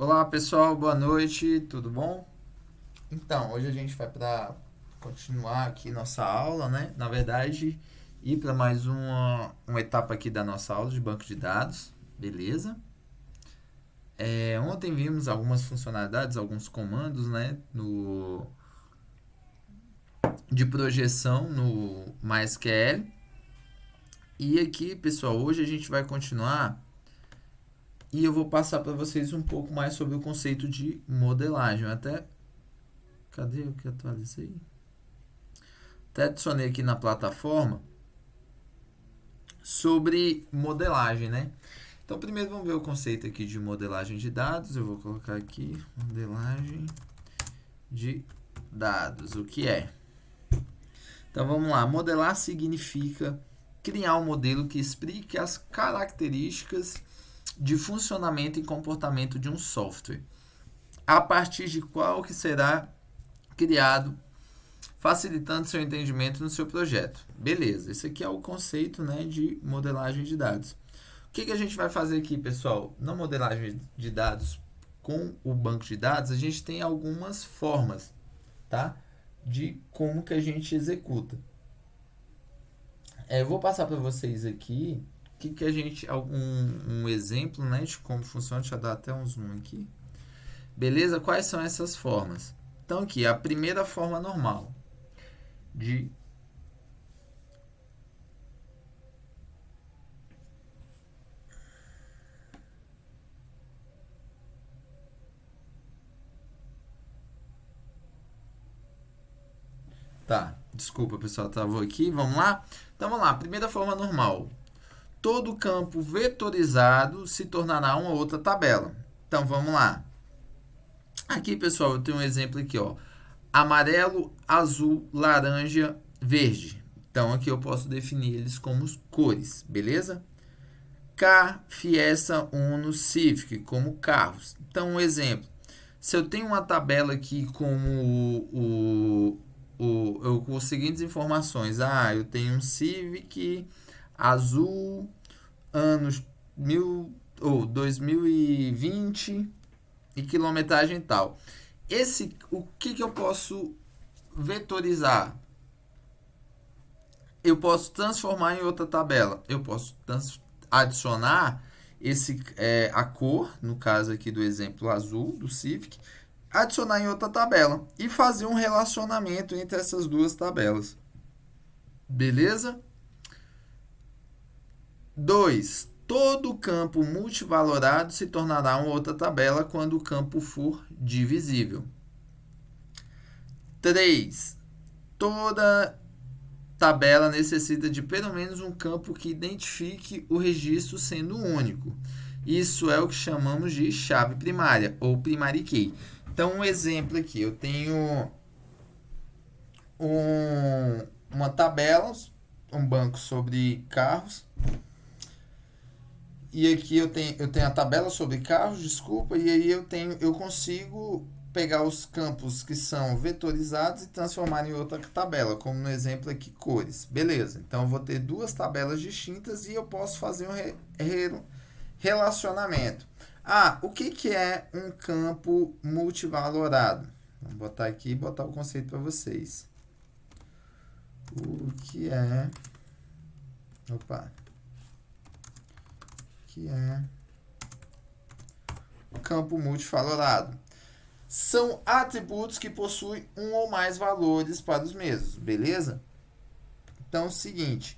Olá pessoal, boa noite, tudo bom? Então, hoje a gente vai para continuar aqui nossa aula, né? Na verdade, ir para mais uma etapa aqui da nossa aula de banco de dados, beleza? Ontem vimos algumas funcionalidades, alguns comandos, né? De projeção no MySQL. E aqui, pessoal, hoje a gente vai continuar e eu vou passar para vocês um pouco mais sobre o conceito de modelagem. Cadê o que eu atualizei? Até adicionei aqui na plataforma sobre modelagem, né? Então, primeiro vamos ver o conceito aqui de modelagem de dados. Eu vou colocar aqui modelagem de dados. O que é? Então, vamos lá. Modelar significa criar um modelo que explique as características de funcionamento e comportamento de um software, a partir de qual que será criado, facilitando seu entendimento no seu projeto. Beleza, esse aqui é o conceito, né, de modelagem de dados. O que a gente vai fazer aqui, pessoal? Na modelagem de dados com o banco de dados, a gente tem algumas formas, tá? De como que a gente executa. Eu vou passar para vocês aqui que a gente um exemplo, né, de como funciona. Deixa eu dar até um zoom aqui. Beleza? Quais são essas formas? Então aqui, a primeira forma normal de Tá, desculpa pessoal, travou aqui. Vamos lá? Então vamos lá, primeira forma normal. Todo campo vetorizado se tornará uma outra tabela. Então vamos lá. Aqui, pessoal, eu tenho um exemplo aqui, ó. Amarelo, azul, laranja, verde. Então aqui eu posso definir eles como cores, beleza? Car, Fiesta, Uno, Civic, como carros. Então, um exemplo. Se eu tenho uma tabela aqui como com as seguintes informações. Eu tenho um Civic azul, anos 2020 e quilometragem tal. O que eu posso vetorizar? Eu posso transformar em outra tabela. Eu posso adicionar a cor, no caso aqui do exemplo azul do Civic, adicionar em outra tabela e fazer um relacionamento entre essas duas tabelas. Beleza? 2. Todo campo multivalorado se tornará uma outra tabela quando o campo for divisível. 3. Toda tabela necessita de pelo menos um campo que identifique o registro sendo único. Isso é o que chamamos de chave primária, ou primary key. Então, um exemplo aqui, eu tenho uma tabela, um banco sobre carros, e aqui eu tenho a tabela sobre carros, desculpa, e aí eu consigo pegar os campos que são vetorizados e transformar em outra tabela, como no exemplo aqui, cores. Beleza, então eu vou ter duas tabelas distintas e eu posso fazer um relacionamento. O que é um campo multivalorado? Vamos botar aqui e botar o conceito para vocês. O que é... Opa. O que é campo multivalorado? São atributos que possuem um ou mais valores para os mesmos, beleza? Então é o seguinte,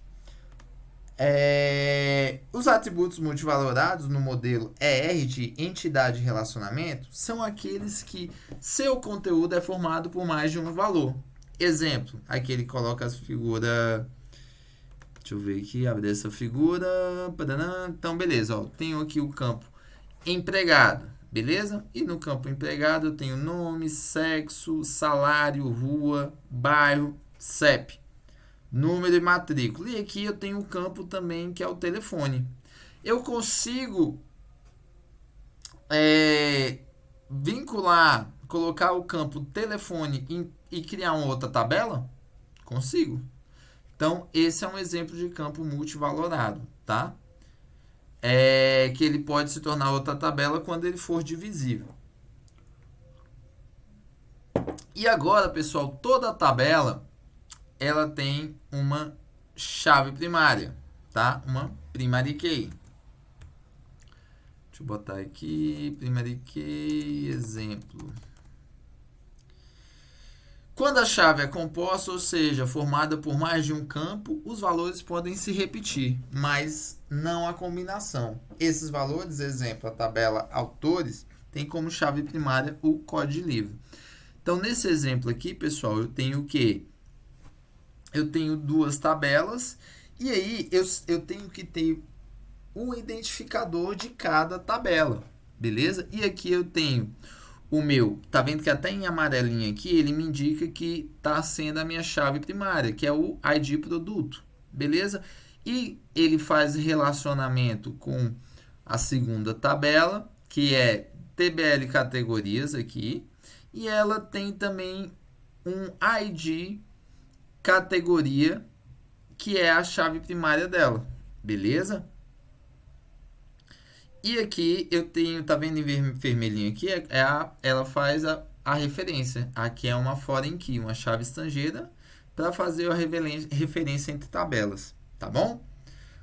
os atributos multivalorados no modelo ER de entidade de relacionamento são aqueles que seu conteúdo é formado por mais de um valor. Exemplo, aqui ele coloca as figuras... Deixa eu ver aqui, abrir essa figura. Então, beleza, ó, tenho aqui o campo empregado. Beleza? E no campo empregado eu tenho nome, sexo, salário, rua, bairro, CEP, número e matrícula. E aqui eu tenho um campo também que é o telefone. Eu consigo vincular, colocar o campo telefone e criar uma outra tabela? Consigo. Então, esse é um exemplo de campo multivalorado, tá? que ele pode se tornar outra tabela quando ele for divisível. E agora, pessoal, toda tabela ela tem uma chave primária, tá? Uma primary key. Deixa eu botar aqui, primary key, exemplo. Quando a chave é composta, ou seja, formada por mais de um campo, os valores podem se repetir, mas não a combinação. Esses valores, exemplo, a tabela autores, tem como chave primária o código livre. Então, nesse exemplo aqui, pessoal, eu tenho o quê? Eu tenho duas tabelas, e aí eu tenho que ter um identificador de cada tabela, beleza? E aqui eu tenho o meu, tá vendo que até em amarelinho aqui, ele me indica que tá sendo a minha chave primária, que é o ID produto, beleza? E ele faz relacionamento com a segunda tabela, que é TBL categorias aqui, e ela tem também um ID categoria, que é a chave primária dela, beleza? E aqui eu tenho, tá vendo em vermelhinho aqui? Ela faz a referência. Aqui é uma foreign key, uma chave estrangeira, para fazer a referência entre tabelas, tá bom?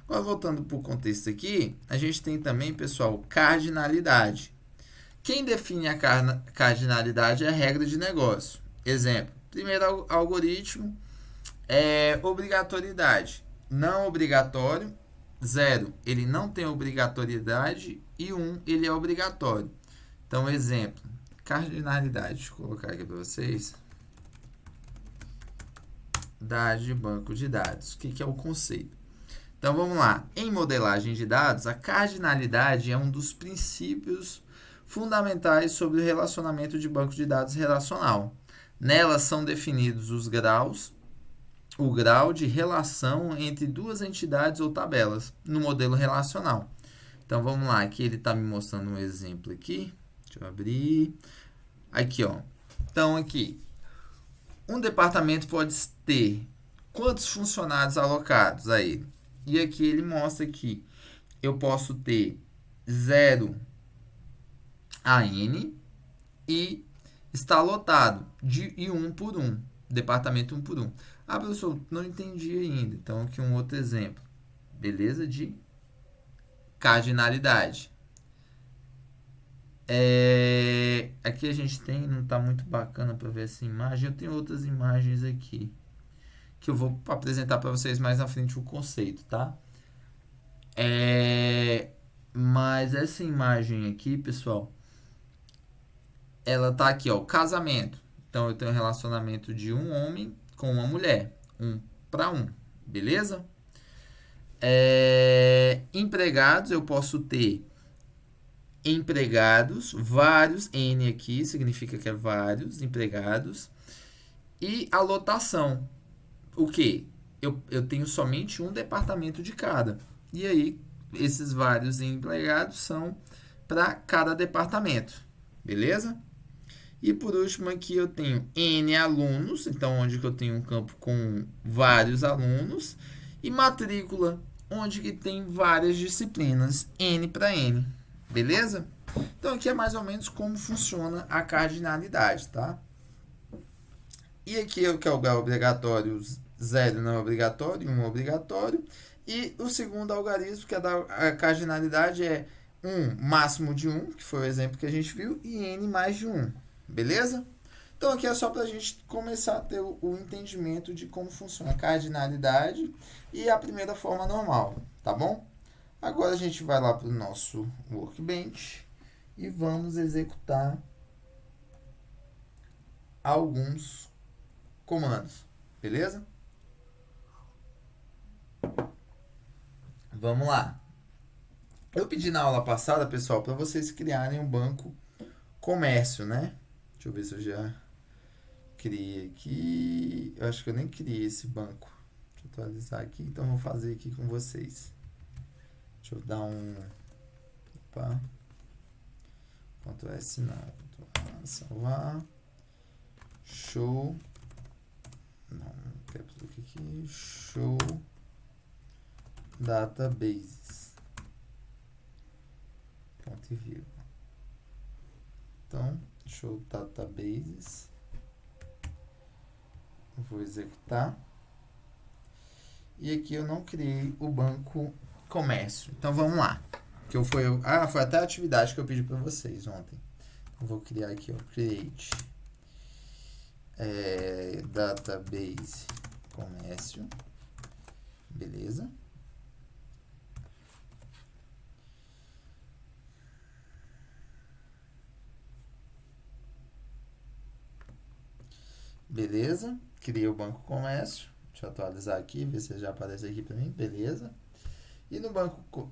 Agora, voltando para o contexto aqui, a gente tem também, pessoal, cardinalidade. Quem define a cardinalidade é a regra de negócio. Exemplo, primeiro algoritmo é obrigatoriedade. Não obrigatório. 0, ele não tem obrigatoriedade, e 1, ele é obrigatório. Então, exemplo, cardinalidade, deixa eu colocar aqui para vocês. De banco de dados. O que é o conceito? Então, vamos lá. Em modelagem de dados, a cardinalidade é um dos princípios fundamentais sobre o relacionamento de banco de dados relacional. Nela são definidos os graus, o grau de relação entre duas entidades ou tabelas no modelo relacional. Então, vamos lá. Aqui ele está me mostrando um exemplo aqui. Deixa eu abrir. Aqui, ó. Então, aqui. Um departamento pode ter quantos funcionários alocados a ele? E aqui ele mostra que eu posso ter 0 a n e está lotado de 1 por 1. Departamento 1 por 1. Ah, professor, não entendi ainda. Então, aqui um outro exemplo. Beleza? De cardinalidade. Aqui a gente tem, não está muito bacana para ver essa imagem. Eu tenho outras imagens aqui, que eu vou apresentar para vocês mais na frente o conceito, tá? Mas essa imagem aqui, pessoal, ela tá aqui, ó, casamento. Então, eu tenho um relacionamento de um homem com uma mulher, 1 para 1, beleza? Empregados, eu posso ter empregados, vários, N aqui, significa que é vários empregados. E a lotação, o que? Eu tenho somente um departamento de cada. E aí, esses vários empregados são para cada departamento, beleza? E por último aqui eu tenho N alunos, então onde que eu tenho um campo com vários alunos, e matrícula, onde que tem várias disciplinas, N para N, beleza? Então aqui é mais ou menos como funciona a cardinalidade, tá? E aqui é o que é o grau obrigatório, 0 não é obrigatório, 1 é obrigatório, e o segundo algarismo, que é a cardinalidade, é 1 máximo de 1, que foi o exemplo que a gente viu, e N mais de 1. Beleza? Então, aqui é só para a gente começar a ter o entendimento de como funciona a cardinalidade e a primeira forma normal, tá bom? Agora, a gente vai lá para o nosso workbench e vamos executar alguns comandos, beleza? Vamos lá. Eu pedi na aula passada, pessoal, para vocês criarem um banco comércio, né? Deixa eu ver se eu já criei aqui. Eu acho que eu nem criei esse banco. Deixa eu atualizar aqui. Então, eu vou fazer aqui com vocês. Deixa eu dar um... Opa. Ctrl S não. Ctrl A, salvar. Show. Não quero clicar aqui. Show. Databases. ponto e vírgula. Então, show databases. Vou executar. E aqui eu não criei o banco comércio. Então, vamos lá. Foi até a atividade que eu pedi para vocês ontem. Eu vou criar aqui, ó, create database comércio. Beleza. Beleza. Criei o banco comércio. Deixa eu atualizar aqui, ver se já aparece aqui para mim. Beleza. E no banco,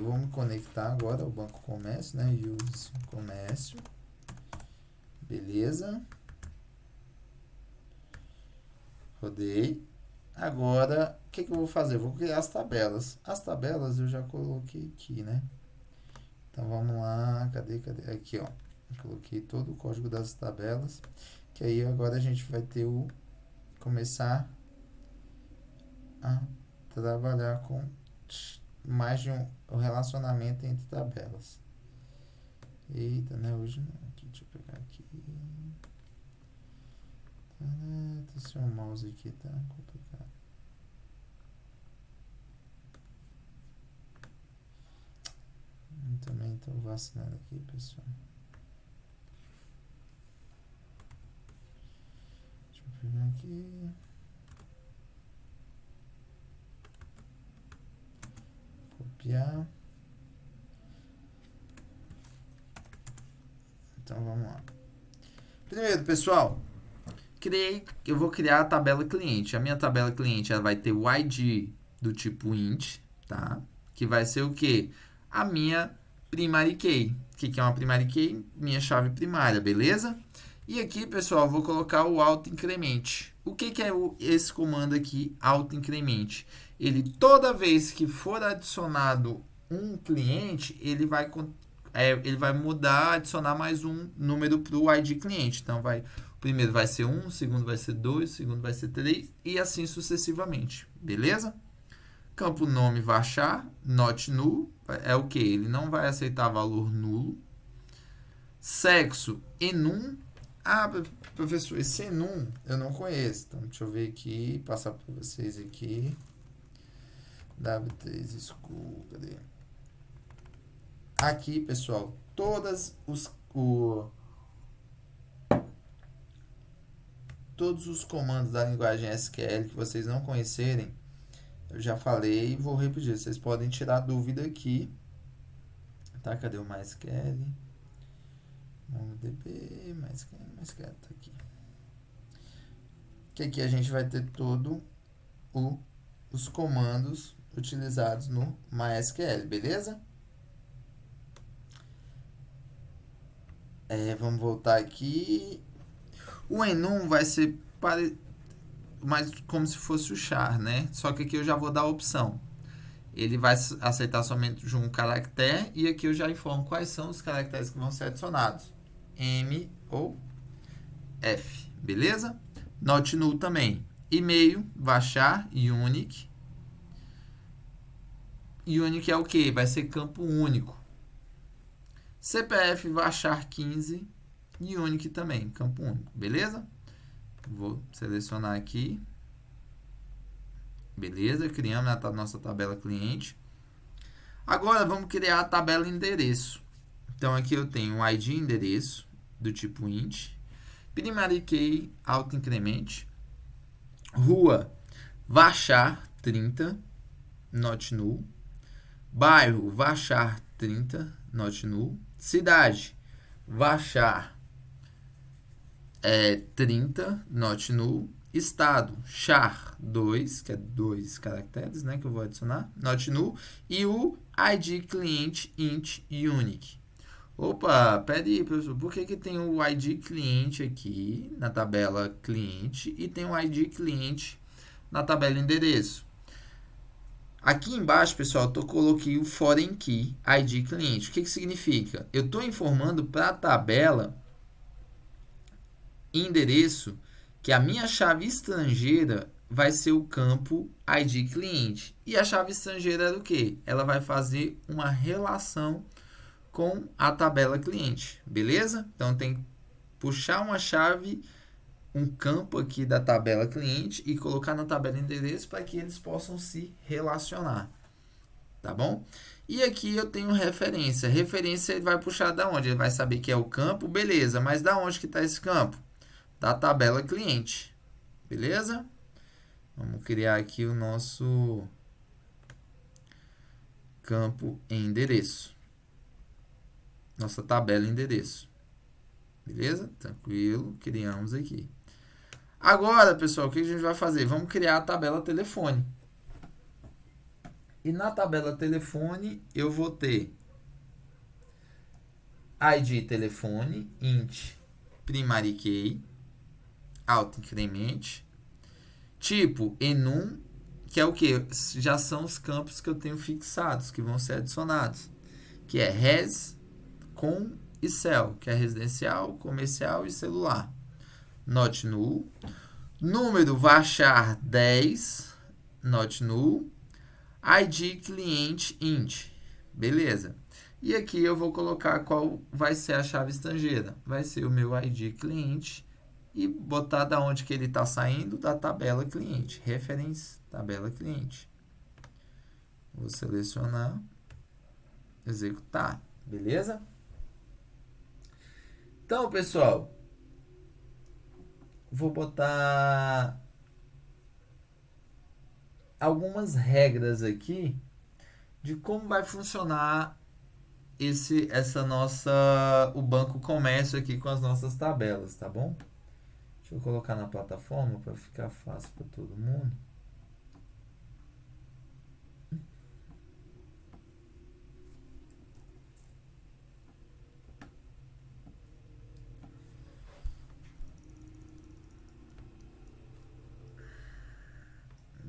vamos conectar agora ao banco comércio, né? Use comércio. Beleza. Rodei. Agora, o que eu vou fazer? Eu vou criar as tabelas. As tabelas eu já coloquei aqui, né? Então, vamos lá. Cadê? Aqui, ó. Eu coloquei todo o código das tabelas. Que aí, agora a gente vai ter começar a trabalhar com mais de um relacionamento entre tabelas. Eita, né? Hoje não. Aqui, deixa eu pegar aqui. Tá, seu mouse aqui tá complicado. Também estou vacinando aqui, pessoal. Deixa eu pegar aqui. Copiar. Então, vamos lá. Primeiro, pessoal, eu vou criar a tabela cliente. A minha tabela cliente ela vai ter o ID do tipo int, tá? Que vai ser o quê? A minha primary key. O que é uma primary key? Minha chave primária, beleza? E aqui, pessoal, eu vou colocar o auto-incremente. O que é esse comando aqui, auto-incremente? Ele, toda vez que for adicionado um cliente, ele vai mudar, adicionar mais um número para o ID cliente. Então, o primeiro vai ser 1, o segundo vai ser 2, o segundo vai ser 3 e assim sucessivamente, beleza? Campo nome varchar, not null, é o que? Ele não vai aceitar valor nulo. Sexo, enum. Ah, professor, esse enum eu não conheço. Então, deixa eu ver aqui, passar para vocês aqui. W3 School, cadê? Aqui, pessoal, todos os comandos da linguagem SQL que vocês não conhecerem, eu já falei e vou repetir. Vocês podem tirar dúvida aqui. Tá? Cadê o MySQL? MongoDB, MySQL tá aqui. Que aqui a gente vai ter todo os comandos utilizados no MySQL, beleza? Vamos voltar aqui. O enum vai ser mais como se fosse o char, né? Só que aqui eu já vou dar a opção. Ele vai aceitar somente de um caractere e aqui eu já informo quais são os caracteres que vão ser adicionados. M ou F, beleza? Not null também. E-mail, varchar, unique. Unique é o que? Vai ser campo único. CPF, varchar 15 e unique também, campo único, beleza? Vou selecionar aqui. Beleza, criamos a nossa tabela cliente. Agora, vamos criar a tabela endereço. Então, aqui eu tenho o ID endereço, do tipo int. Primary key, auto-incremente. Rua, varchar 30, not null. Bairro, varchar 30, not null. Cidade, varchar 30, not null. Estado, char 2, que é 2 caracteres, né, que eu vou adicionar, not null. E o ID cliente int unique. Opa, peraí, professor, por que tem o ID cliente aqui na tabela cliente e tem o ID cliente na tabela endereço? Aqui embaixo, pessoal, eu coloquei o foreign key ID cliente. O que significa? Eu estou informando para a tabela endereço que a minha chave estrangeira vai ser o campo ID cliente. E a chave estrangeira era o quê? Ela vai fazer uma relação com a tabela cliente, beleza? Então, tem que puxar uma chave, um campo aqui da tabela cliente e colocar na tabela endereço para que eles possam se relacionar, tá bom? E aqui eu tenho referência. Referência ele vai puxar da onde? Ele vai saber que é o campo, beleza, mas da onde que está esse campo? Da tabela cliente, beleza? Vamos criar aqui o nosso campo endereço. Nossa tabela endereço. Beleza? Tranquilo, criamos aqui. Agora, pessoal, o que a gente vai fazer? Vamos criar a tabela telefone. E na tabela telefone, eu vou ter ID telefone, int primary key, auto-increment, tipo enum, que é o que? Já são os campos que eu tenho fixados, que vão ser adicionados, que é res, com e cell, que é residencial, comercial e celular. Not null. Número varchar 10, not null. ID cliente int. Beleza. E aqui eu vou colocar qual vai ser a chave estrangeira. Vai ser o meu ID cliente e botar da onde que ele está saindo, da tabela cliente. Reference, tabela cliente. Vou selecionar, executar. Beleza? Então, pessoal, vou botar algumas regras aqui de como vai funcionar o Banco Comércio aqui com as nossas tabelas, tá bom? Deixa eu colocar na plataforma para ficar fácil para todo mundo.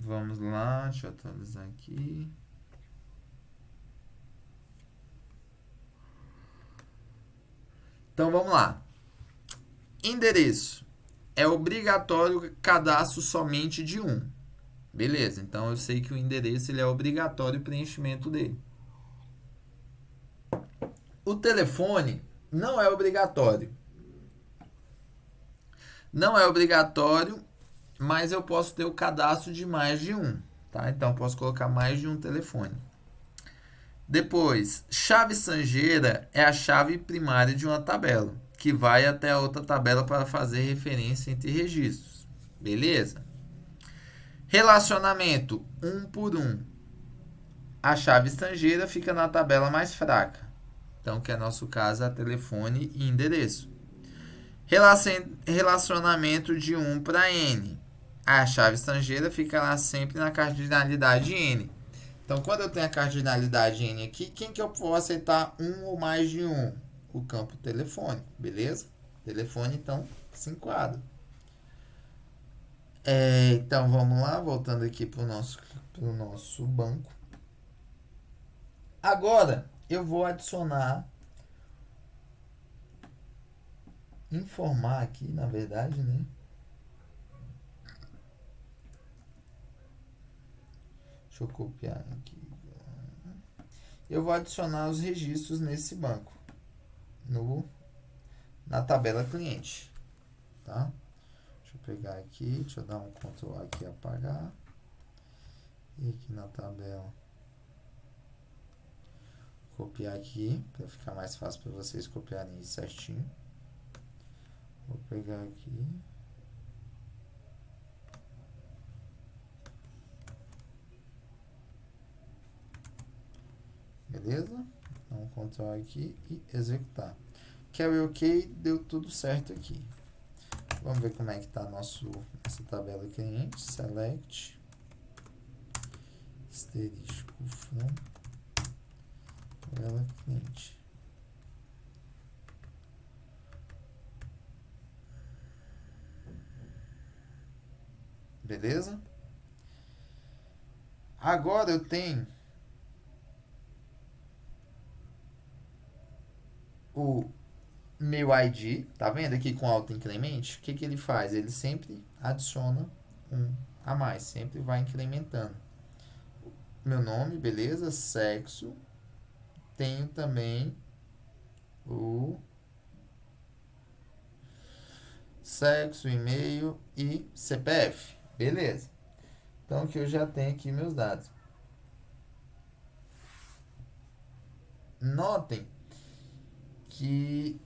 Vamos lá, deixa eu atualizar aqui. Então, vamos lá. Endereço. É obrigatório cadastro somente de um. Beleza, então eu sei que o endereço ele é obrigatório o preenchimento dele. O telefone não é obrigatório. Não é obrigatório, mas eu posso ter o cadastro de mais de um. Tá? Então, eu posso colocar mais de um telefone. Depois, chave estrangeira é a chave primária de uma tabela, que vai até a outra tabela para fazer referência entre registros. Beleza? Relacionamento um por um. A chave estrangeira fica na tabela mais fraca. Então, que é nosso caso, a telefone e endereço. Relacionamento de 1 para N. A chave estrangeira fica lá sempre na cardinalidade N. Então, quando eu tenho a cardinalidade N aqui, quem que eu posso aceitar um ou mais de um? O campo telefone, beleza? Telefone, então, se enquadra. Então, vamos lá, voltando aqui para o nosso banco. Agora, eu vou adicionar, informar aqui, na verdade, né? Deixa eu copiar aqui. Eu vou adicionar os registros nesse banco, na tabela cliente, tá? Deixa eu pegar aqui, deixa eu dar um Ctrl aqui e apagar. E aqui na tabela, copiar aqui, para ficar mais fácil para vocês copiarem isso certinho. Vou pegar aqui. Beleza? Dá um Ctrl aqui e executar. Carry OK, deu tudo certo aqui. Vamos ver como é que está nossa tabela cliente. Select. Asterisco from. Tabela cliente. Beleza? Agora eu tenho o meu ID, tá vendo aqui com auto-increment? O que ele faz? Ele sempre adiciona um a mais, sempre vai incrementando. Meu nome, beleza? Sexo. Tenho também o sexo, e-mail e CPF. Beleza. Então, aqui eu já tenho aqui meus dados. Notem que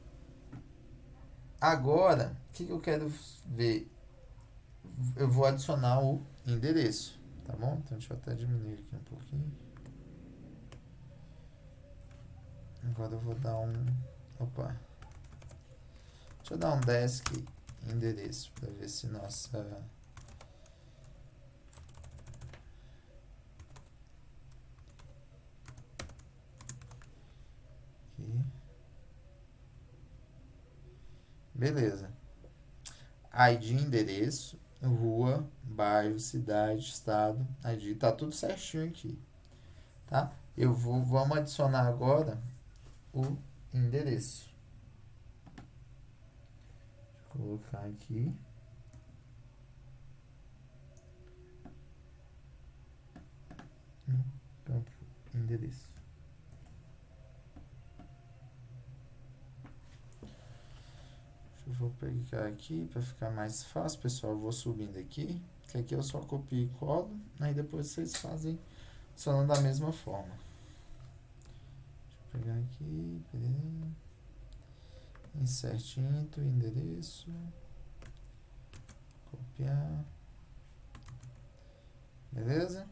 agora, o que eu quero ver? Eu vou adicionar o endereço, tá bom? Então, deixa eu até diminuir aqui um pouquinho. Agora eu vou dar opa. Deixa eu dar um desk endereço para ver se nossa... Aqui. Beleza. ID, endereço, rua, bairro, cidade, estado, ID, tá tudo certinho aqui, tá? Vamos adicionar agora o endereço. Deixa eu colocar aqui. No campo endereço. Eu vou pegar aqui para ficar mais fácil, pessoal. Eu vou subindo aqui, que aqui eu só copio e colo, aí depois vocês fazem adicionando da mesma forma. Deixa eu pegar aqui, insert into, endereço, copiar, beleza?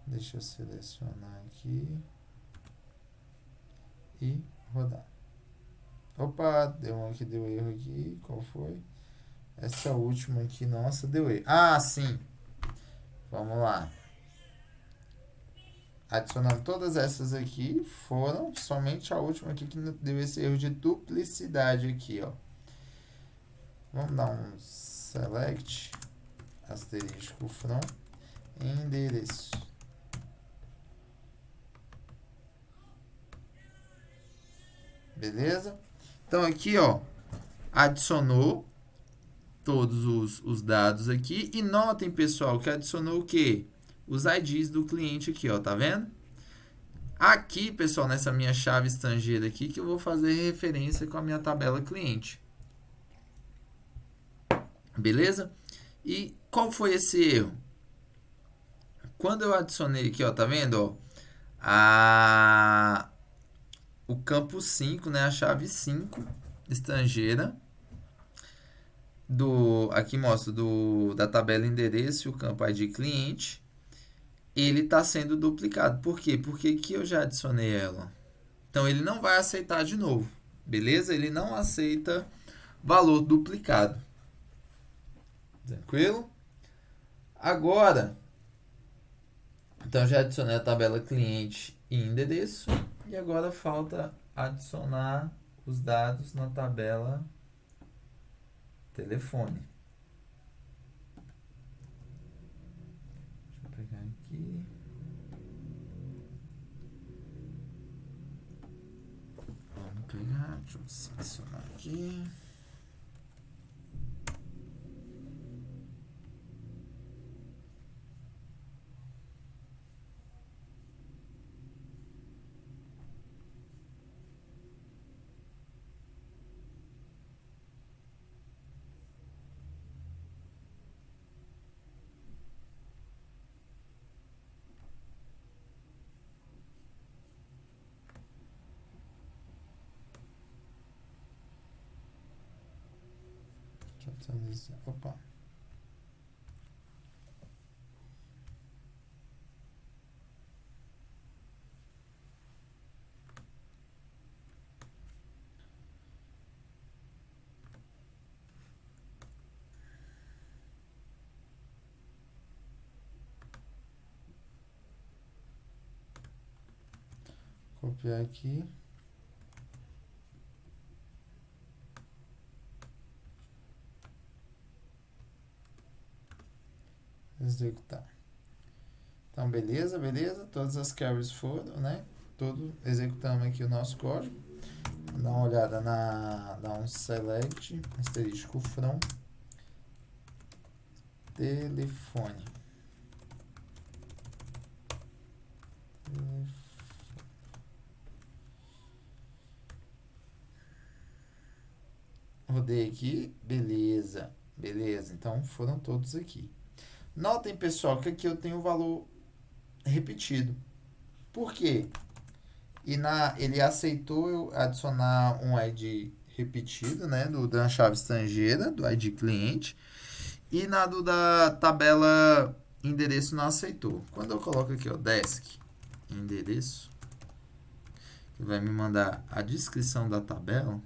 Deixa eu selecionar aqui e rodar. Opa, deu um que deu erro aqui. Qual foi? Essa última aqui, nossa, deu erro. Ah, sim. Vamos lá. Adicionando todas essas aqui, foram somente a última aqui que deu esse erro de duplicidade aqui, ó. Vamos dar um select, asterisco from, endereço. Beleza? Então aqui, ó, adicionou todos os dados aqui. E notem, pessoal, que adicionou o quê? Os IDs do cliente aqui, ó, tá vendo? Aqui, pessoal, nessa minha chave estrangeira aqui, que eu vou fazer referência com a minha tabela cliente. Beleza? E qual foi esse erro? Quando eu adicionei aqui, ó, tá vendo, ó, o campo 5, né, a chave 5 estrangeira, aqui mostra da tabela endereço e o campo ID cliente, ele está sendo duplicado. Por quê? Porque aqui eu já adicionei ela. Então, ele não vai aceitar de novo. Beleza? Ele não aceita valor duplicado. Tranquilo? Agora, então já adicionei a tabela cliente e endereço. E agora falta adicionar os dados na tabela telefone. Deixa eu pegar aqui. Vamos pegar, deixa eu selecionar aqui. Opa. Copiar aqui. Executar. Então, beleza, beleza. Todas as carries foram, né? Executamos aqui o nosso código. Dá uma olhada dá um select, asterisco from, telefone. Rodei aqui, beleza, beleza. Então, foram todos aqui. Notem, pessoal, que aqui eu tenho o valor repetido. Por quê? Ele aceitou eu adicionar um ID repetido, né, da chave estrangeira, do ID cliente, e da tabela endereço não aceitou. Quando eu coloco aqui, ó, desk, endereço, que vai me mandar a descrição da tabela.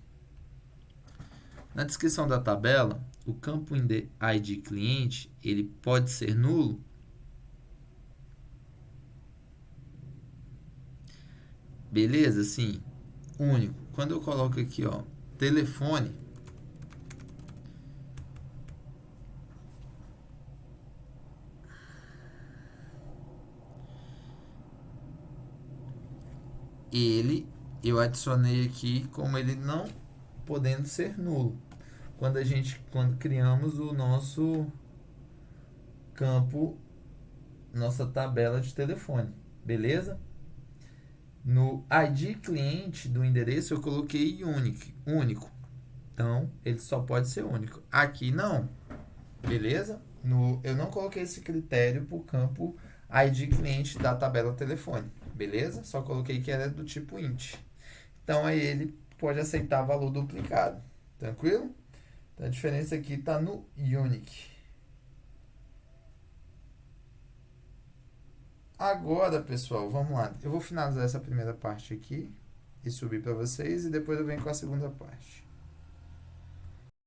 Na descrição da tabela, o campo ID cliente, ele pode ser nulo. Beleza? Sim, único. Quando eu coloco aqui, ó, telefone, eu adicionei aqui como ele não podendo ser nulo. Quando criamos o nosso campo, nossa tabela de telefone, beleza? No ID cliente do endereço eu coloquei único. Então, ele só pode ser único. Aqui não. Beleza? Eu não coloquei esse critério para o campo ID cliente da tabela telefone. Beleza? Só coloquei que era do tipo int. Então, aí ele pode aceitar valor duplicado. Tranquilo? Então, a diferença aqui está no unique. Agora, pessoal, vamos lá. Eu vou finalizar essa primeira parte aqui e subir para vocês e depois eu venho com a segunda parte.